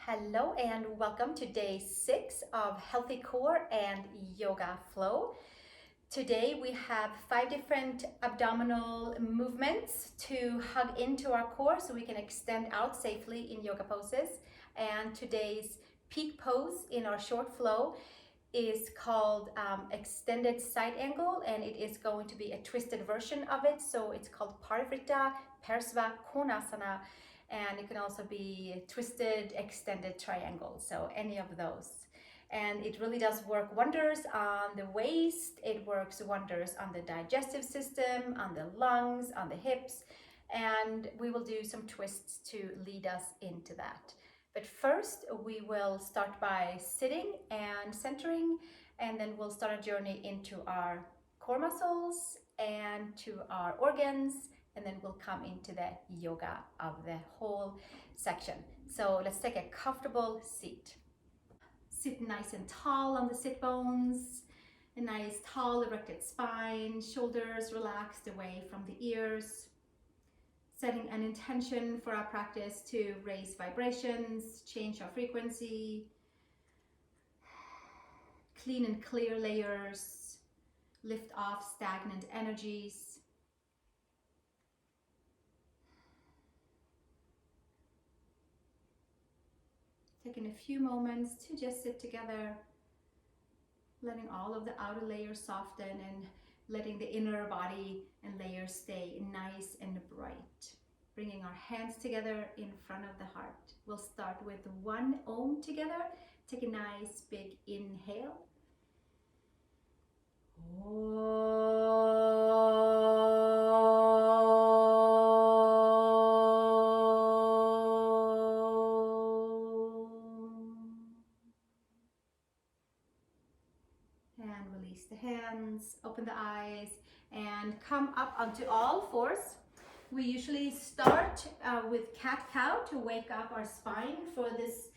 Hello and welcome to day 6 of Healthy Core and Yoga Flow. Today we have 5 different abdominal movements to hug into our core so we can extend out safely in yoga poses. And today's peak pose in our short flow is called extended side angle, and it is going to be a twisted version of it. So it's called Parivrtta Parsva Konasana. And it can also be twisted extended triangle, so any of those. And it really does work wonders on the waist, it works wonders on the digestive system, on the lungs, on the hips, and we will do some twists to lead us into that. But first we will start by sitting and centering, and then we'll start a journey into our core muscles and to our organs, and then we'll come into the yoga of the whole section. So let's take a comfortable seat. Sit nice and tall on the sit bones, a nice tall erected spine, shoulders relaxed away from the ears. Setting an intention for our practice to raise vibrations, change our frequency, clean and clear layers, lift off stagnant energies. Taking a few moments to just sit together, letting all of the outer layers soften and letting the inner body and layers stay nice and bright. Bringing our hands together in front of the heart. We'll start with one Om together. Take a nice big inhale. And release the hands, open the eyes, and come up onto all fours. We usually start with cat-cow to wake up our spine for this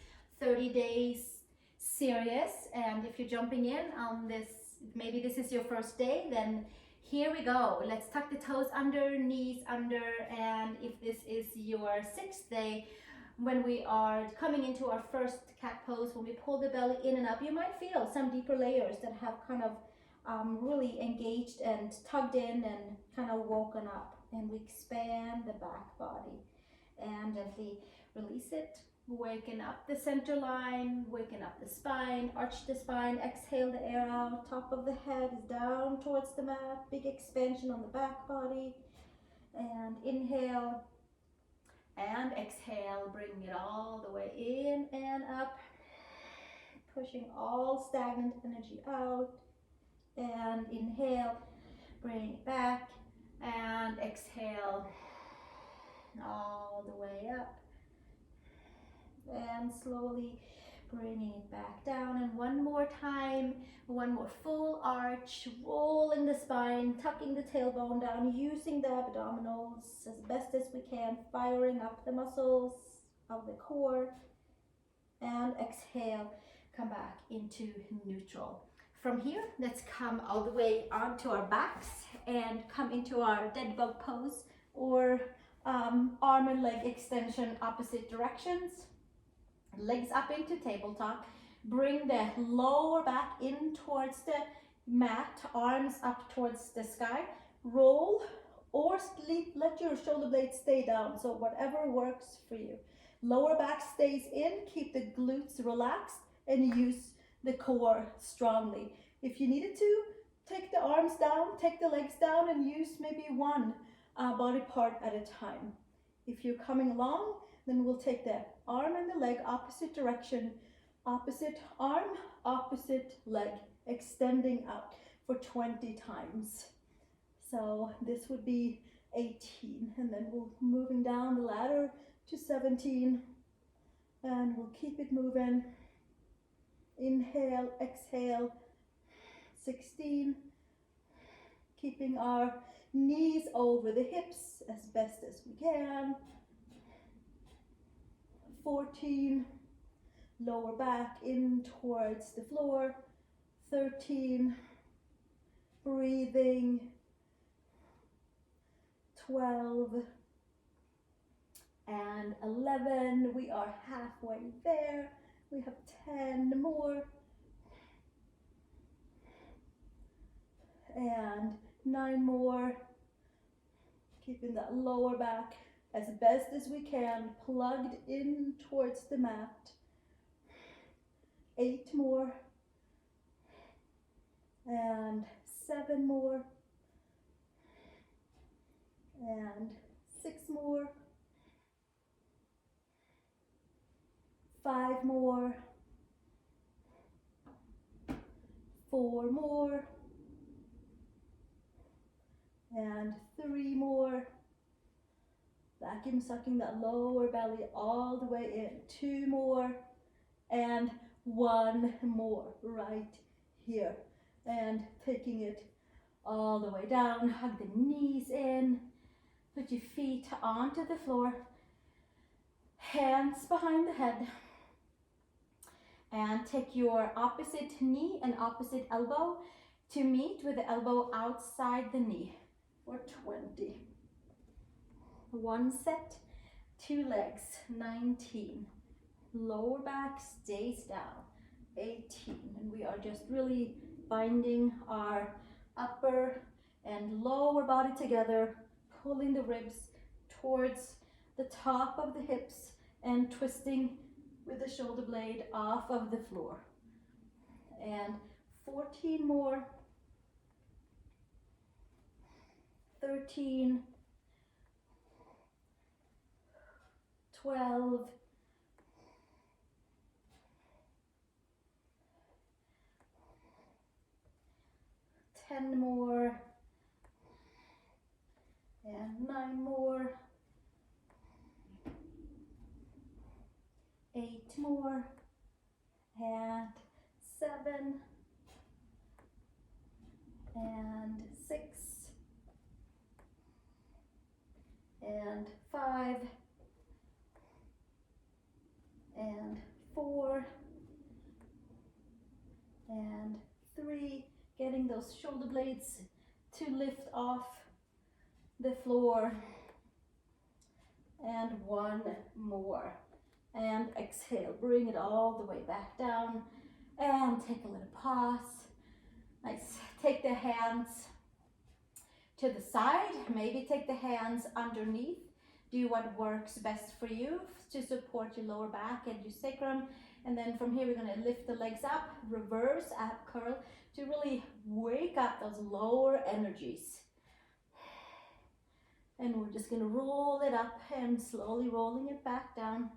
30 days series. And if you're jumping in on this, maybe this is your first day, then here we go. Let's tuck the toes under, knees under, and if this is your 6th day, when we are coming into our first cat pose, when we pull the belly in and up, you might feel some deeper layers that have kind of really engaged and tugged in and kind of woken up. And we expand the back body and gently release it. Waken up the center line, waken up the spine, arch the spine, exhale the air out, top of the head is down towards the mat, big expansion on the back body, and inhale and exhale, bring it all the way in and up, pushing all stagnant energy out, and inhale, bring it back, and exhale all the way up, and slowly bringing it back down. And one more time, one more full arch, rolling the spine, tucking the tailbone down, using the abdominals as best as we can, firing up the muscles of the core, and exhale, come back into neutral. From here, let's come all the way onto our backs and come into our dead bug pose, or arm and leg extension opposite directions. Legs up into tabletop. Bring the lower back in towards the mat, arms up towards the sky. Roll or let your shoulder blades stay down, so whatever works for you. Lower back stays in, keep the glutes relaxed, and use the core strongly. If you needed to, take the arms down, take the legs down, and use maybe one body part at a time. If you're coming along, then we'll take the arm and the leg opposite direction, opposite arm, opposite leg, extending out for 20 times. So this would be 18, and then we'll moving down the ladder to 17, and we'll keep it moving. Inhale, exhale, 16, keeping our knees over the hips as best as we can. 14, lower back in towards the floor. 13, breathing. 12, and 11. We are halfway there. We have 10 more, and 9 more. Keeping that lower back as best as we can, plugged in towards the mat. 8 more, and 7 more, and 6 more, 5 more, 4 more, and 3 more. Vacuum sucking that lower belly all the way in. 2 more, and 1 more right here. And taking it all the way down. Hug the knees in. Put your feet onto the floor. Hands behind the head. And take your opposite knee and opposite elbow to meet with the elbow outside the knee for 20. 1 set, 2 legs, 19. Lower back stays down, 18. And we are just really binding our upper and lower body together, pulling the ribs towards the top of the hips and twisting with the shoulder blade off of the floor. And 14 more, 13, 12, 10 more, and 9 more, 8 more, and 7, and 6, and 5, and 4, and 3, getting those shoulder blades to lift off the floor, and 1 more, and exhale, bring it all the way back down, and take a little pause. Nice. Take the hands to the side, maybe take the hands underneath. Do what works best for you to support your lower back and your sacrum. And then from here, we're going to lift the legs up, reverse ab curl to really wake up those lower energies. And we're just going to roll it up and slowly rolling it back down.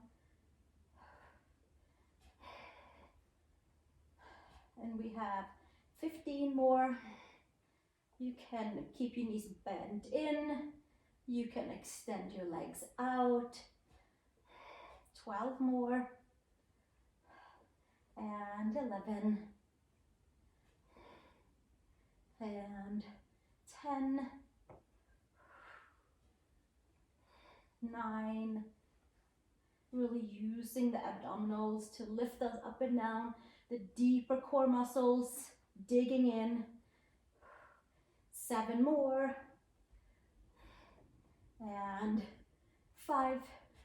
And we have 15 more. You can keep your knees bent in. You can extend your legs out. 12 more. And 11. And 10. 9. Really using the abdominals to lift us up and down. The deeper core muscles digging in. 7 more. And 5,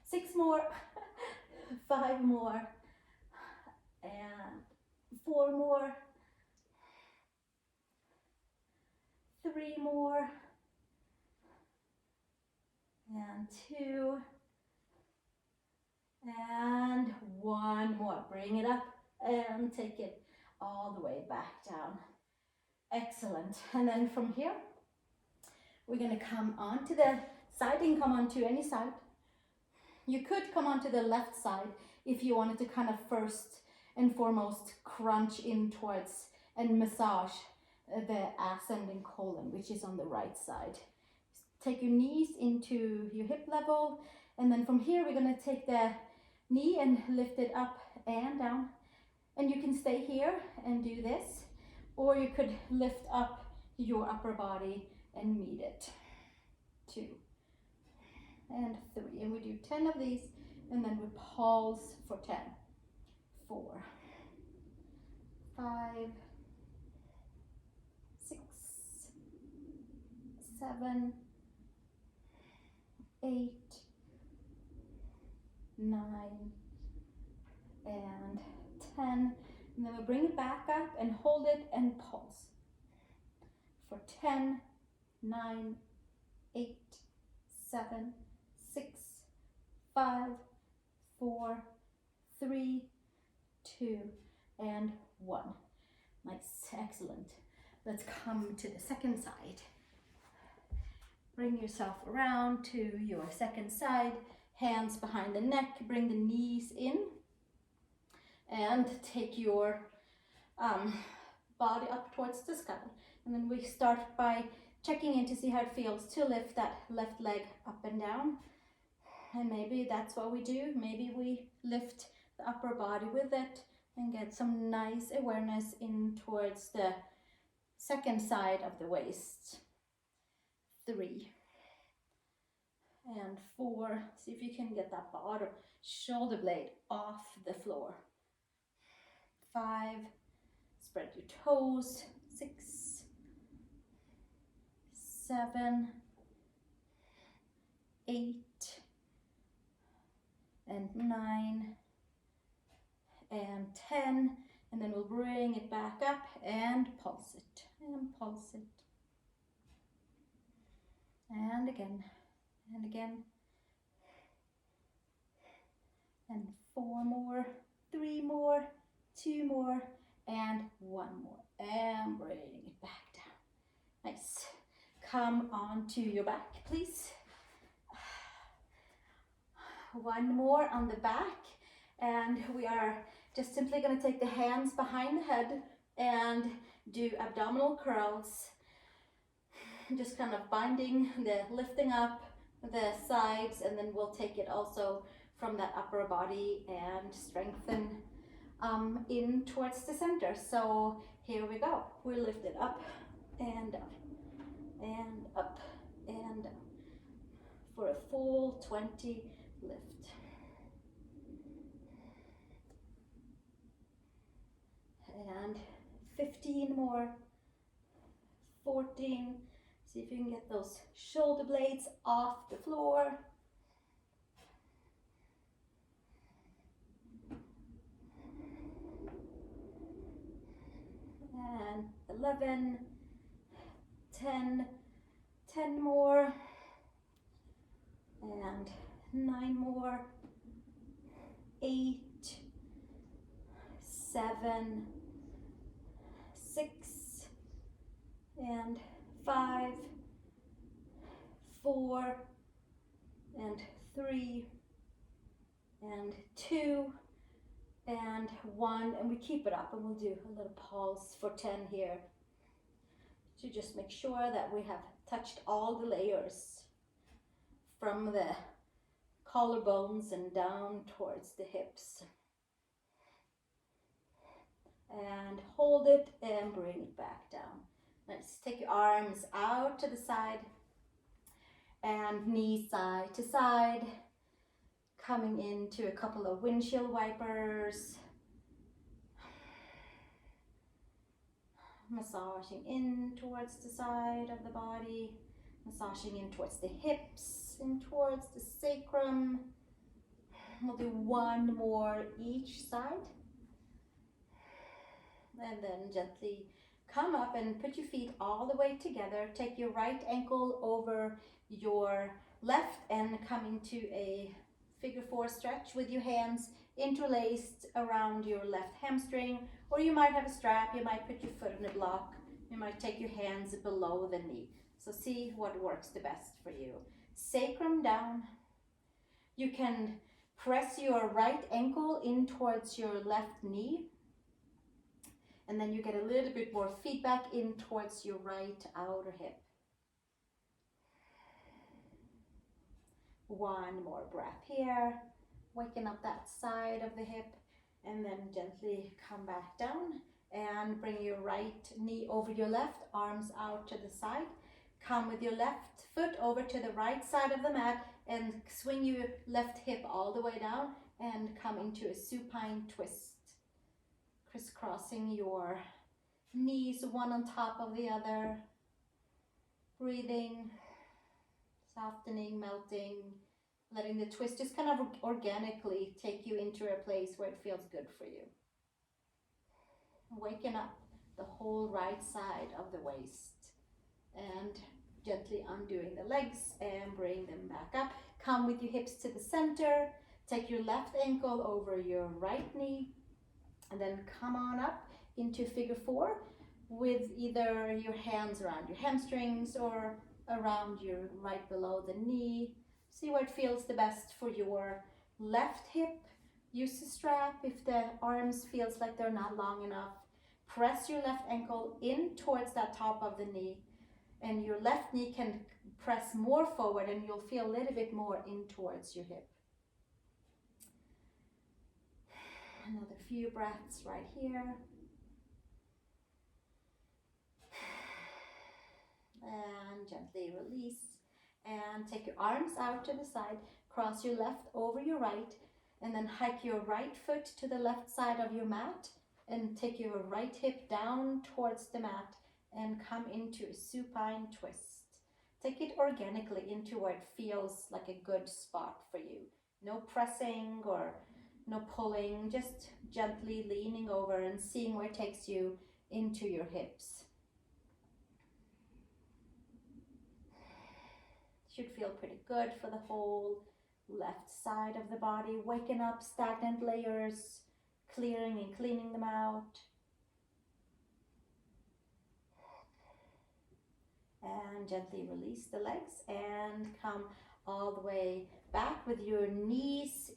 6 more. 5 more. And 4 more. 3 more. And 2. And 1 more. Bring it up and take it all the way back down. Excellent. And then from here, we're going to come onto the side. You can come onto any side. You could come onto the left side if you wanted to kind of first and foremost crunch in towards and massage the ascending colon, which is on the right side. Take your knees into your hip level, and then from here we're going to take the knee and lift it up and down. And you can stay here and do this, or you could lift up your upper body and meet it. 2 and 3, and we do 10 of these, and then we pause for 10. 4, 5, 6, 7, 8, 9, and 10. And then we'll bring it back up and hold it and pulse. For 10, 9, 8, 7, 6, 5, 4, 3, 2, and 1. Nice, excellent. Let's come to the second side. Bring yourself around to your second side, hands behind the neck, bring the knees in, and take your body up towards the sky. And then we start by checking in to see how it feels to lift that left leg up and down. And maybe that's what we do. Maybe we lift the upper body with it and get some nice awareness in towards the second side of the waist. 3 and 4. See if you can get that bottom shoulder blade off the floor. 5. Spread your toes. 6, 7, 8, and 9, and 10. And then we'll bring it back up and pulse it, and pulse it. And again, and again. And 4 more, 3 more, 2 more, and 1 more. And bring it back down. Nice. Come onto your back, please. 1 more on the back. And we are just simply going to take the hands behind the head and do abdominal curls. Just kind of binding the lifting up the sides, and then we'll take it also from that upper body and strengthen in towards the center. So here we go. We lift it up and down and up and down for a full 20 lift. And 15 more, 14. See if you can get those shoulder blades off the floor. And 11, 10, 10 more, and 9 more, 8, 7, 6, and 5, 4, and 3, and 2, and 1, and we keep it up, and we'll do a little pulse for 10 here to just make sure that we have touched all the layers from the collarbones and down towards the hips. And hold it and bring it back down. Nice. Take your arms out to the side and knees side to side. Coming into a couple of windshield wipers. Massaging in towards the side of the body. Massaging in towards the hips, in towards the sacrum. We'll do 1 more each side. And then gently come up and put your feet all the way together. Take your right ankle over your left and come into a figure 4 stretch with your hands interlaced around your left hamstring, or you might have a strap, you might put your foot in a block, you might take your hands below the knee. So see what works the best for you. Sacrum down. You can press your right ankle in towards your left knee, and then you get a little bit more feedback in towards your right outer hip. 1 more breath here, waking up that side of the hip, and then gently come back down and bring your right knee over your left, arms out to the side. Come with your left foot over to the right side of the mat and swing your left hip all the way down and come into a supine twist. Crisscrossing your knees one on top of the other. Breathing, softening, melting, letting the twist just kind of organically take you into a place where it feels good for you. Waking up the whole right side of the waist and gently undoing the legs and bring them back up. Come with your hips to the center. Take your left ankle over your right knee and then come on up into figure 4 with either your hands around your hamstrings or around your right below the knee. See where it feels the best for your left hip. Use the strap if the arms feels like they're not long enough. Press your left ankle in towards that top of the knee, and your left knee can press more forward and you'll feel a little bit more in towards your hip. Another few breaths right here. And gently release. And take your arms out to the side. Cross your left over your right. And then hike your right foot to the left side of your mat. And take your right hip down towards the mat. And come into a supine twist. Take it organically into where it feels like a good spot for you. No pressing or no pulling, just gently leaning over and seeing where it takes you into your hips. Should feel pretty good for the whole left side of the body. Waking up stagnant layers, clearing and cleaning them out. And gently release the legs and come all the way back with your knees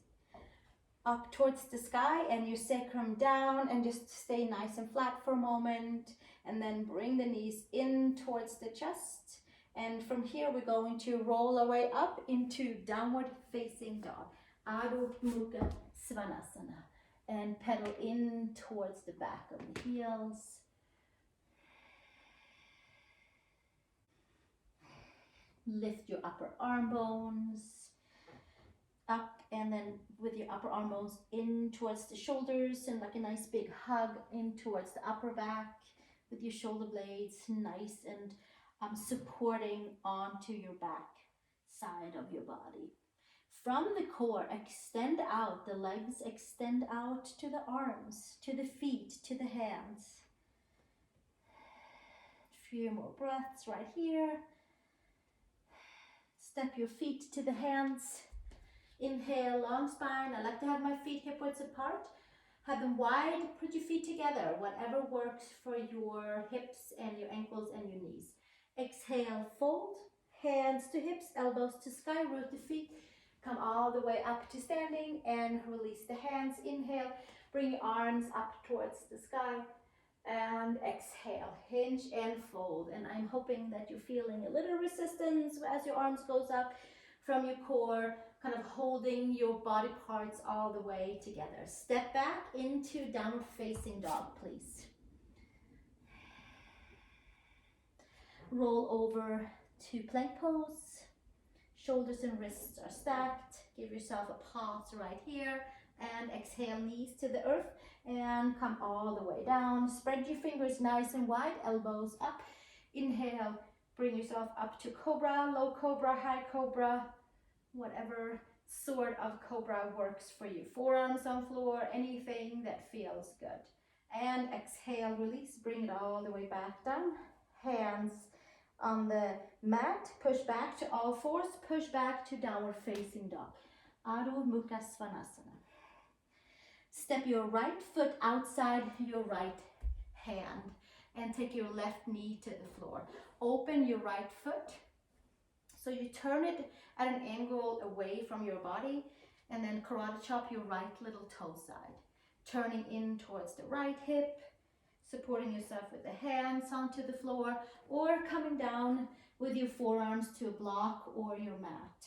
up towards the sky and your sacrum down, and just stay nice and flat for a moment, and then bring the knees in towards the chest. And from here we're going to roll our way up into downward facing dog, Adho Mukha Svanasana, and pedal in towards the back of the heels. Lift your upper arm bones up, and then with your upper arm bones in towards the shoulders, and like a nice big hug in towards the upper back with your shoulder blades nice and supporting onto your back side of your body. From the core, extend out the legs, extend out to the arms, to the feet, to the hands. A few more breaths right here. Step your feet to the hands. Inhale, long spine. I like to have my feet hip width apart. Have them wide, put your feet together, whatever works for your hips and your ankles and your knees. Exhale, fold, hands to hips, elbows to sky, root the feet. Come all the way up to standing and release the hands. Inhale, bring your arms up towards the sky. And exhale, hinge and fold. And I'm hoping that you're feeling a little resistance as your arms goes up from your core, kind of holding your body parts all the way together. Step back into downward facing dog, please. Roll over to plank pose. Shoulders and wrists are stacked. Give yourself a pause right here. And exhale, knees to the earth. And come all the way down. Spread your fingers nice and wide, elbows up. Inhale, bring yourself up to cobra, low cobra, high cobra, whatever sort of cobra works for you. Forearms on floor, anything that feels good. And exhale, release, bring it all the way back down. Hands on the mat, push back to all fours, push back to downward facing dog. Adho Mukha Svanasana. Step your right foot outside your right hand and take your left knee to the floor. Open your right foot. So you turn it at an angle away from your body, and then karate chop your right little toe side. Turning in towards the right hip, supporting yourself with the hands onto the floor, or coming down with your forearms to a block or your mat.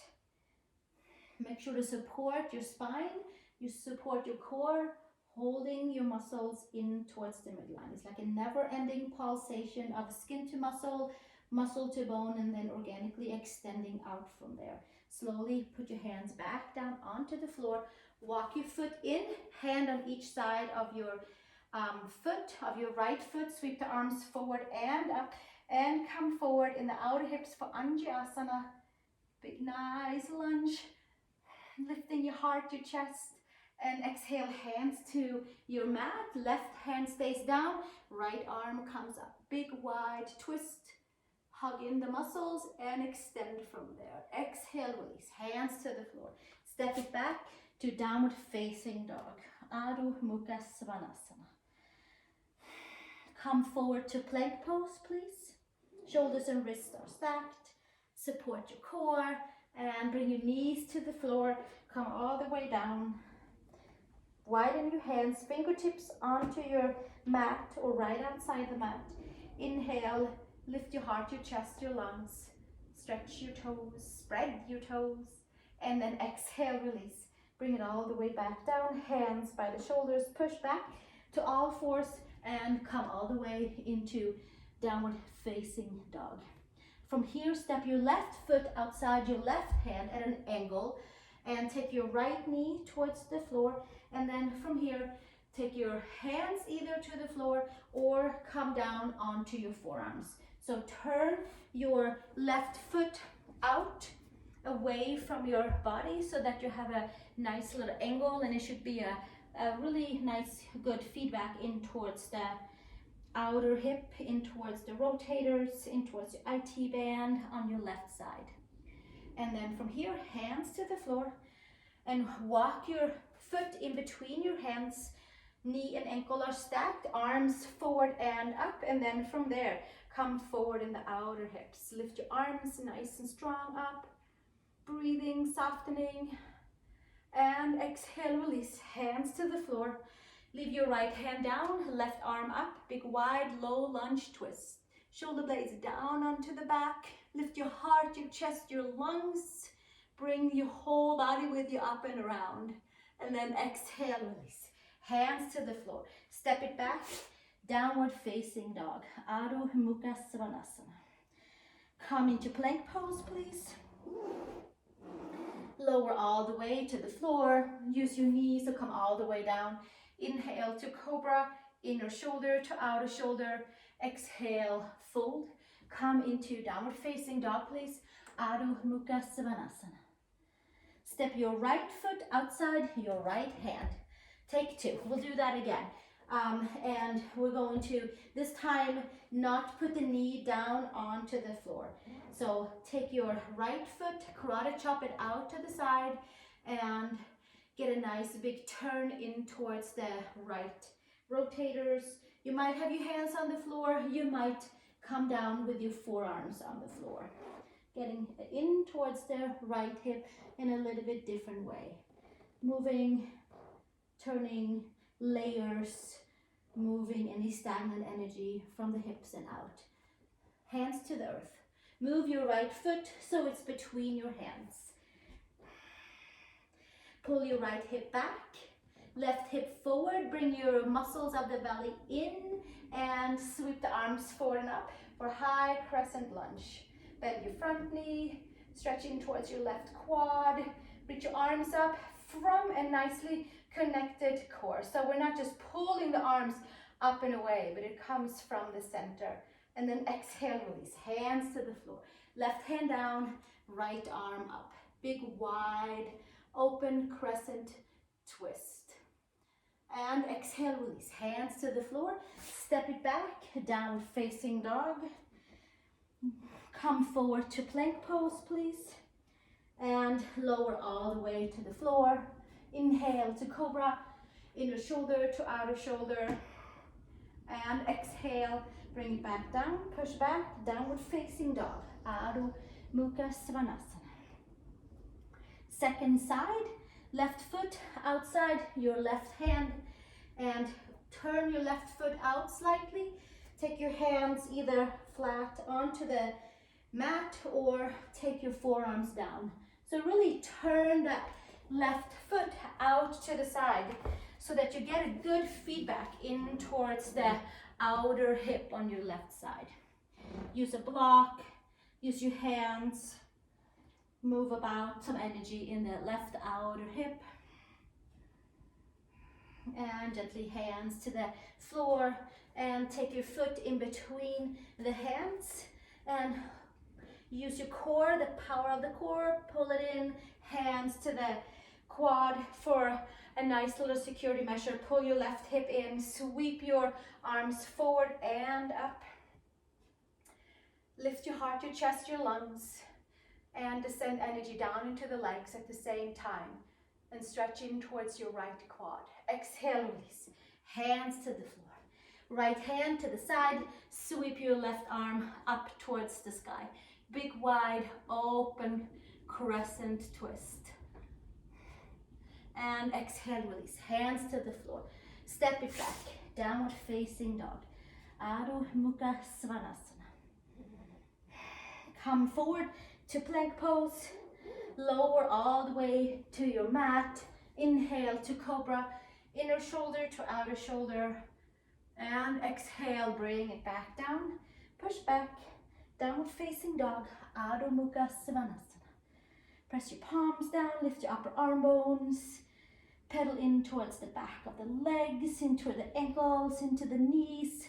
Make sure to support your spine. You support your core, holding your muscles in towards the midline. It's like a never-ending pulsation of skin to muscle, muscle to bone, and then organically extending out from there. Slowly put your hands back down onto the floor. Walk your foot in, hand on each side of your foot, of your right foot. Sweep the arms forward and up, and come forward in the outer hips for Anjasana. Big nice lunge. lifting your heart, your chest, and exhale, hands to your mat. Left hand stays down, right arm comes up. Big wide twist, hug in the muscles and extend from there. Exhale, release, hands to the floor. Step it back to downward facing dog. Adho Mukha Svanasana. Come forward to plank pose, please. Shoulders and wrists are stacked. Support your core and bring your knees to the floor. Come all the way down. Widen your hands, fingertips onto your mat or right outside the mat. Inhale, lift your heart, your chest, your lungs. Stretch your toes, spread your toes. And then exhale, release. Bring it all the way back down. Hands by the shoulders, push back to all fours and come all the way into downward facing dog. From here, step your left foot outside your left hand at an angle and take your right knee towards the floor. And then from here, take your hands either to the floor or come down onto your forearms. So turn your left foot out away from your body so that you have a nice little angle, and it should be a really nice, good feedback in towards the outer hip, in towards the rotators, in towards your IT band on your left side. And then from here, hands to the floor and walk your foot in between your hands. Knee and ankle are stacked, arms forward and up, and then from there, come forward in the outer hips. Lift your arms nice and strong up, breathing, softening, and exhale, release, hands to the floor. Leave your right hand down, left arm up, big wide low lunge twist. Shoulder blades down onto the back. Lift your heart, your chest, your lungs. Bring your whole body with you up and around. And then exhale, release. Hands to the floor. Step it back, downward facing dog. Adho Mukha Svanasana. Come into plank pose, please. Lower all the way to the floor. Use your knees to come all the way down. Inhale to cobra, inner shoulder to outer shoulder. Exhale, fold. Come into downward facing dog, please. Adho Mukha Svanasana. Step your right foot outside your right hand. Take two. We'll do that again. And we're going to, this time, not put the knee down onto the floor. So take your right foot, karate chop it out to the side, and get a nice big turn in towards the right rotators. You might have your hands on the floor. You might come down with your forearms on the floor. Getting in towards the right hip in a little bit different way. Moving, turning, layers, moving any stagnant energy from the hips and out. Hands to the earth. Move your right foot so it's between your hands. Pull your right hip back, left hip forward, bring your muscles of the belly in and sweep the arms forward and up for high crescent lunge. Bend your front knee, stretching towards your left quad. Reach your arms up from a nicely connected core. So we're not just pulling the arms up and away, but it comes from the center. And then exhale, release, hands to the floor. Left hand down, right arm up. Big, wide, open crescent twist. And exhale, release, hands to the floor. Step it back, down facing dog. Come forward to plank pose, please. And lower all the way to the floor. Inhale to cobra, inner shoulder to outer shoulder. And exhale, bring it back down, push back, downward facing dog. Adho Mukha Svanasana. Second side, left foot outside your left hand and turn your left foot out slightly. Take your hands either flat onto the mat or take your forearms down. So really turn that left foot out to the side so that you get a good feedback in towards the outer hip on your left side. Use a block, use your hands, move about some energy in the left outer hip. And gently hands to the floor and take your foot in between the hands and use your core, the power of the core, pull it in, hands to the quad for a nice little security measure. Pull your left hip in, sweep your arms forward and up. Lift your heart, your chest, your lungs, and descend energy down into the legs at the same time. And stretch in towards your right quad. Exhale, release. Hands to the floor. Right hand to the side. Sweep your left arm up towards the sky. Big, wide, open, crescent twist. And exhale, release. Hands to the floor. Step it back. Downward facing dog. Adho Mukha Svanasana. Come forward to plank pose. Lower all the way to your mat. Inhale to cobra. Inner shoulder to outer shoulder. And exhale, bring it back down. Push back. Downward facing dog. Adho Mukha Svanasana. Press your palms down. Lift your upper arm bones. Pedal in towards the back of the legs, into the ankles, into the knees.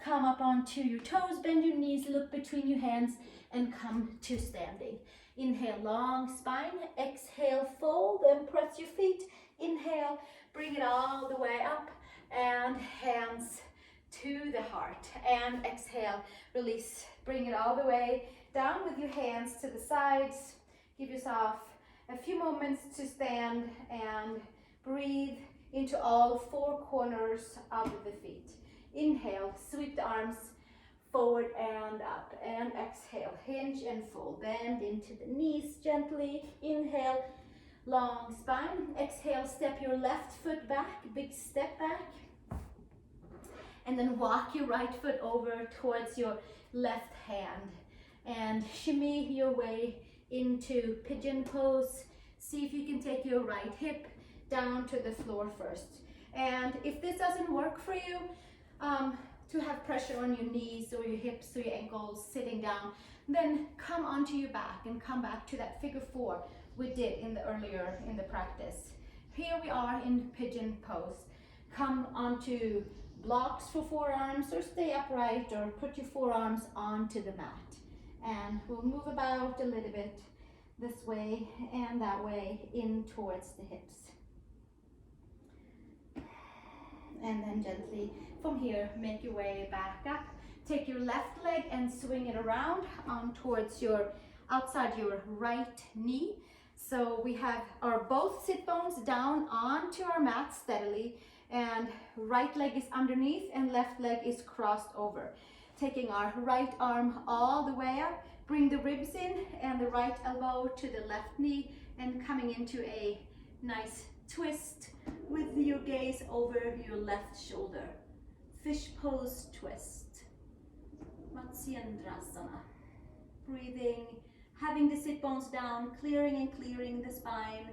Come up onto your toes, bend your knees, look between your hands, and come to standing. Inhale, long spine. Exhale, fold and press your feet. Inhale, bring it all the way up, and hands to the heart. And exhale, release. Bring it all the way down with your hands to the sides. Give yourself a few moments to stand and breathe into all four corners of the feet. Inhale, sweep the arms forward and up, and exhale, hinge and fold. Bend into the knees gently. Inhale, long spine. Exhale, step your left foot back, big step back. And then walk your right foot over towards your left hand. And shimmy your way into pigeon pose. See if you can take your right hip down to the floor first. And if this doesn't work for you, to have pressure on your knees or your hips or your ankles sitting down, then come onto your back and come back to that figure four we did earlier in the practice. Here we are in pigeon pose. Come onto blocks for forearms, or stay upright, or put your forearms onto the mat. And we'll move about a little bit this way and that way in towards the hips. And then gently from here, make your way back up. Take your left leg and swing it around on towards your outside your right knee. So we have our both sit bones down onto our mat steadily, and right leg is underneath and left leg is crossed over. Taking our right arm all the way up, bring the ribs in and the right elbow to the left knee, and coming into a nice twist with your gaze over your left shoulder. Fish pose twist. Matsyendrasana. Breathing, having the sit bones down, clearing and clearing the spine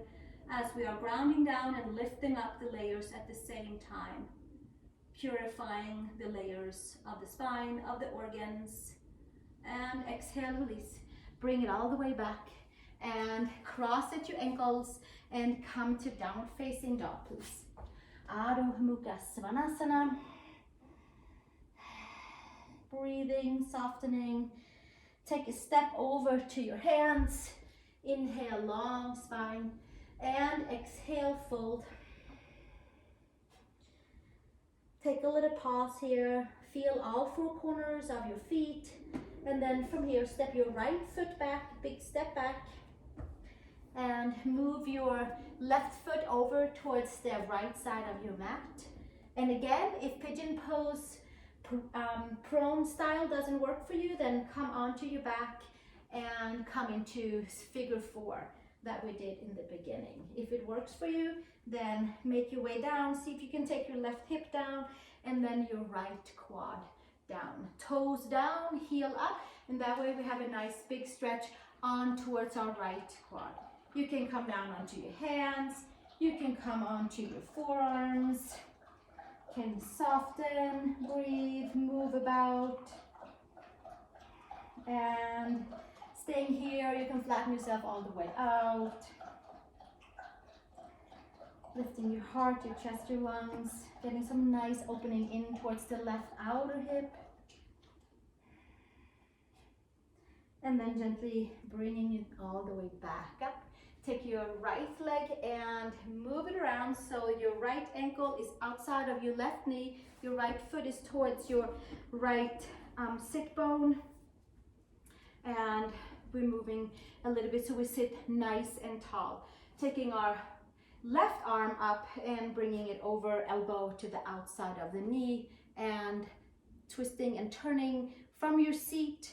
as we are grounding down and lifting up the layers at the same time. Purifying the layers of the spine, of the organs. And exhale, release. Bring it all the way back and cross at your ankles and come to downward facing dog, please. Adho Mukha Svanasana. Breathing, softening. Take a step over to your hands. Inhale, long spine, and exhale, fold. Take a little pause here. Feel all four corners of your feet. And then from here, step your right foot back, big step back. And move your left foot over towards the right side of your mat. And again, if pigeon pose prone style doesn't work for you, then come onto your back and come into figure four that we did in the beginning. If it works for you, then make your way down. See if you can take your left hip down and then your right quad down. Toes down, heel up, and that way we have a nice big stretch on towards our right quad. You can come down onto your hands, you can come onto your forearms, can soften, breathe, move about, and staying here, you can flatten yourself all the way out. Lifting your heart, your chest, your lungs, getting some nice opening in towards the left outer hip. And then gently bringing it all the way back up. Take your right leg and move it around so your right ankle is outside of your left knee. Your right foot is towards your right sit bone. And we're moving a little bit so we sit nice and tall. Taking our left arm up and bringing it over, elbow to the outside of the knee, and twisting and turning from your seat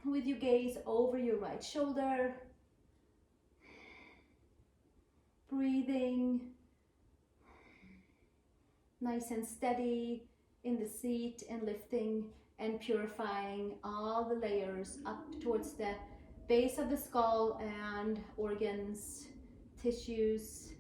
with your gaze over your right shoulder. Breathing nice and steady in the seat and lifting and purifying all the layers up towards the base of the skull and organs, tissues,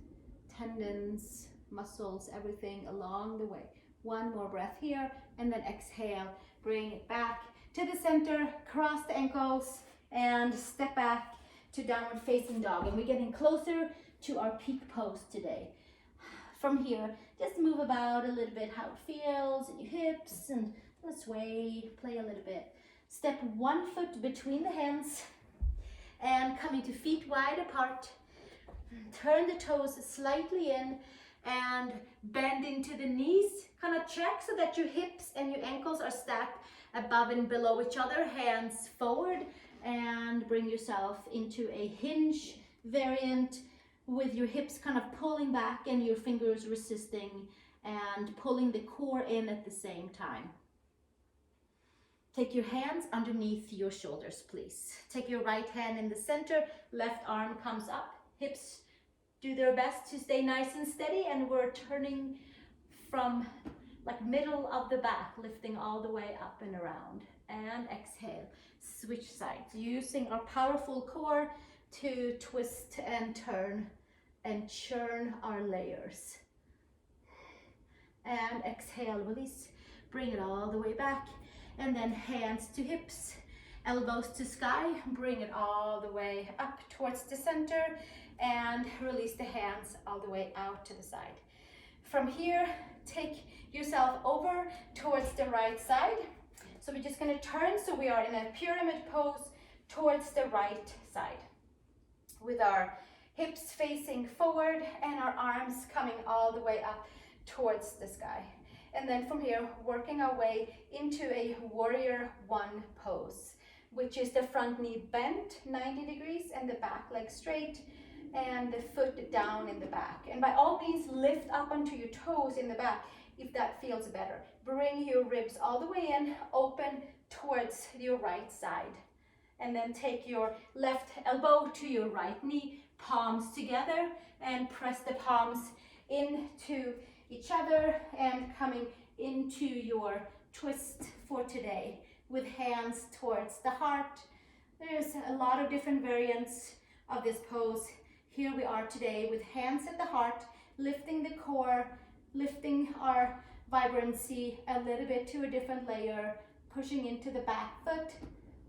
tendons, muscles, everything along the way. One more breath here, and then exhale. Bring it back to the center, cross the ankles, and step back to downward facing dog. And we're getting closer to our peak pose today. From here, just move about a little bit how it feels in your hips, and sway, play a little bit. Step one foot between the hands and coming to feet wide apart. Turn the toes slightly in and bend into the knees. Kind of check so that your hips and your ankles are stacked above and below each other. Hands forward and bring yourself into a hinge variant with your hips kind of pulling back and your fingers resisting and pulling the core in at the same time. Take your hands underneath your shoulders, please. Take your right hand in the center, left arm comes up, hips do their best to stay nice and steady, and we're turning from like middle of the back, lifting all the way up and around. And exhale, switch sides, using our powerful core to twist and turn and churn our layers. And exhale, release, bring it all the way back. And then hands to hips, elbows to sky, bring it all the way up towards the center and release the hands all the way out to the side. From here, take yourself over towards the right side. So we're just gonna turn so we are in a pyramid pose towards the right side with our hips facing forward and our arms coming all the way up towards the sky. And then from here, working our way into a warrior one pose, which is the front knee bent 90 degrees and the back leg straight and the foot down in the back. And by all means, lift up onto your toes in the back if that feels better. Bring your ribs all the way in, open towards your right side. And then take your left elbow to your right knee, palms together, and press the palms into each other and coming into your twist for today with hands towards the heart. There's a lot of different variants of this pose. Here we are today with hands at the heart, lifting the core, lifting our vibrancy a little bit to a different layer, pushing into the back foot,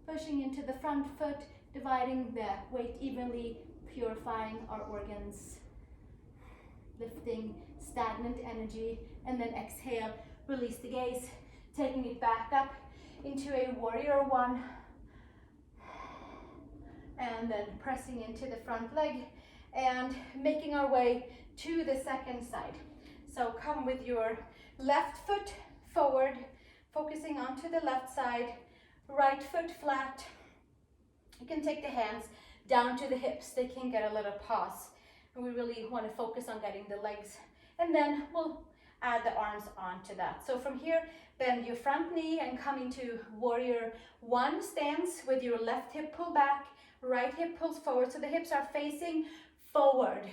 pushing into the front foot, dividing the weight evenly, purifying our organs, lifting stagnant energy, and then exhale, release the gaze, taking it back up into a warrior one, and then pressing into the front leg and making our way to the second side. So come with your left foot forward, focusing onto the left side, right foot flat. You can take the hands down to the hips, they can get a little pause. And we really want to focus on getting the legs, and then we'll add the arms onto that. So from here, bend your front knee and come into warrior one stance with your left hip pull back, right hip pulls forward, so the hips are facing forward,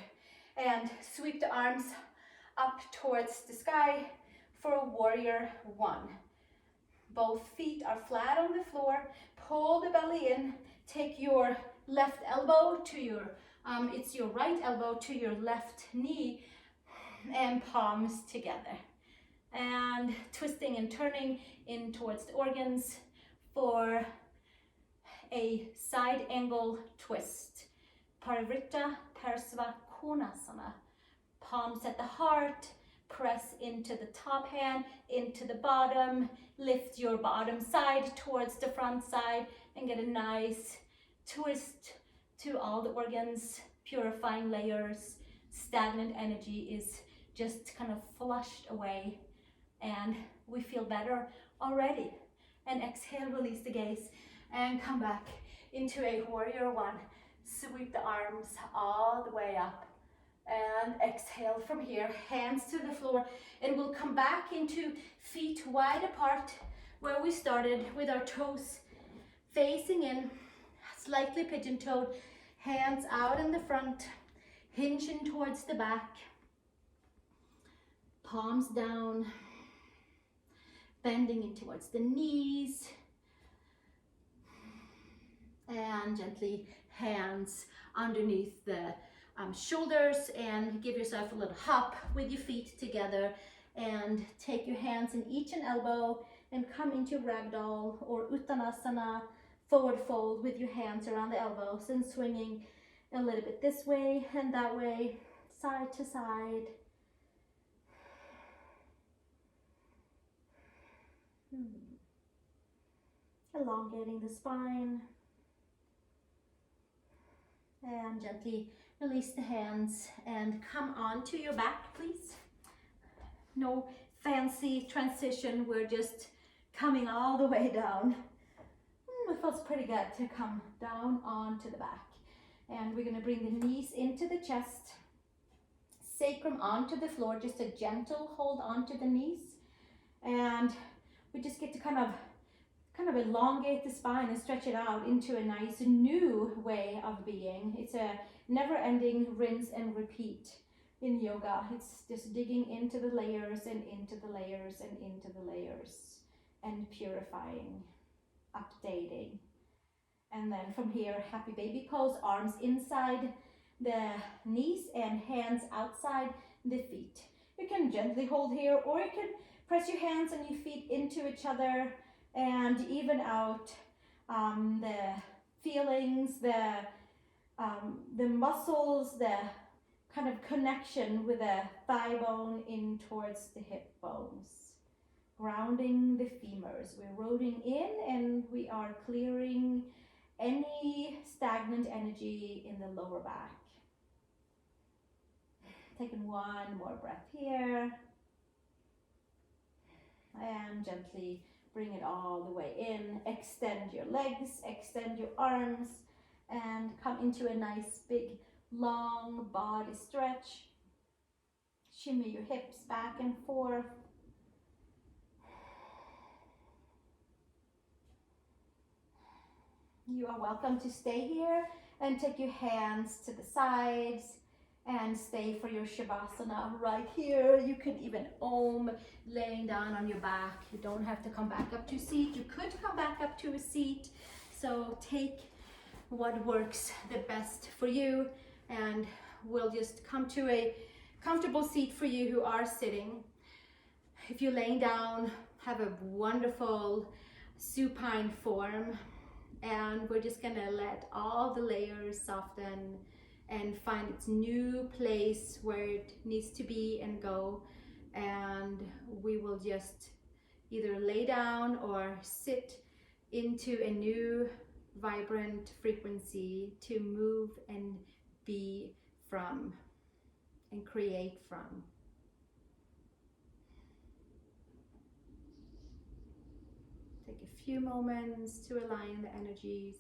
and sweep the arms up towards the sky for warrior one. Both feet are flat on the floor, pull the belly in, take your left elbow to your it's your right elbow to your left knee and palms together, and twisting and turning in towards the organs for a side angle twist. Parivrtta Parsva Konasana. Palms at the heart, press into the top hand, into the bottom, lift your bottom side towards the front side, and get a nice twist to all the organs, purifying layers. Stagnant energy is just kind of flushed away, and we feel better already. And exhale, release the gaze, and come back into a warrior one. Sweep the arms all the way up, and exhale from here, hands to the floor, and we'll come back into feet wide apart where we started, with our toes facing in, slightly pigeon-toed, hands out in the front, hinging towards the back, palms down, bending in towards the knees, and gently hands underneath the shoulders, and give yourself a little hop with your feet together, and take your hands in each and elbow and come into ragdoll or uttanasana, forward fold with your hands around the elbows and swinging a little bit this way and that way, side to side. Elongating the spine, and gently release the hands and come onto your back, please. No fancy transition, we're just coming all the way down. It feels pretty good to come down onto the back. And we're going to bring the knees into the chest, sacrum onto the floor, just a gentle hold onto the knees. And we just get to kind of elongate the spine and stretch it out into a nice new way of being. It's a never-ending rinse and repeat in yoga. It's just digging into the layers and into the layers and into the layers, and purifying, updating. And then from here, happy baby pose, arms inside the knees and hands outside the feet. You can gently hold here, or you can press your hands and your feet into each other and even out the feelings, the muscles, the kind of connection with the thigh bone in towards the hip bones. Grounding the femurs. We're rooting in, and we are clearing any stagnant energy in the lower back. Taking one more breath here. And gently bring it all the way in. Extend your legs, extend your arms, and come into a nice big long body stretch. Shimmy your hips back and forth. You are welcome to stay here and take your hands to the sides and stay for your Shavasana right here. You can even Om laying down on your back. You don't have to come back up to a seat. You could come back up to a seat. So take what works the best for you, and we'll just come to a comfortable seat for you who are sitting. If you're laying down, have a wonderful supine form, and we're just gonna let all the layers soften and find its new place where it needs to be and go. And we will just either lay down or sit into a new vibrant frequency to move and be from and create from. Take a few moments to align the energies.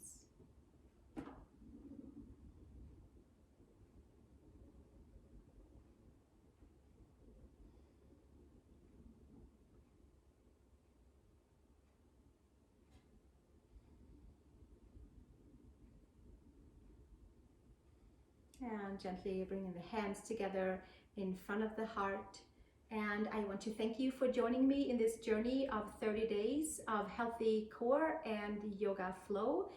And gently bringing the hands together in front of the heart. And I want to thank you for joining me in this journey of 30 days of healthy core and yoga flow.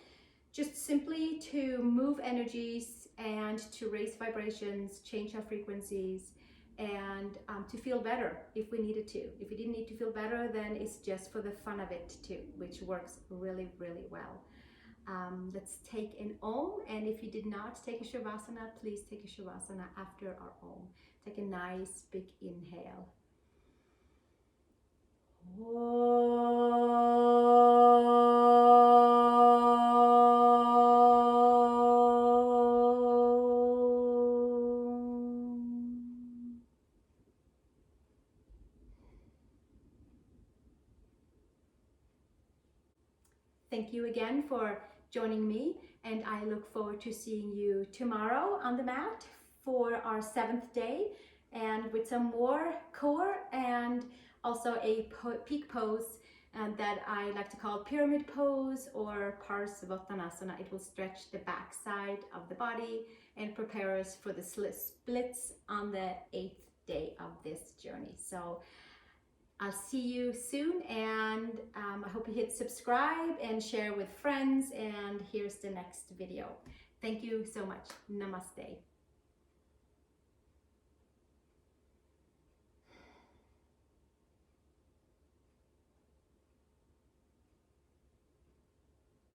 Just simply to move energies and to raise vibrations, change our frequencies, and to feel better if we needed to. If you didn't need to feel better, then it's just for the fun of it too, which works really, really well. Let's take an Om, and if you did not take a Shavasana, please take a Shavasana after our Om. Take a nice big inhale. Om. Thank you again for joining me, and I look forward to seeing you tomorrow on the mat for our 7th day, and with some more core and also a peak pose that I like to call pyramid pose or Parsvakonasana. It will stretch the back side of the body and prepare us for the splits on the 8th day of this journey. So I'll see you soon, and I hope you hit subscribe and share with friends, and here's the next video. Thank you so much. Namaste.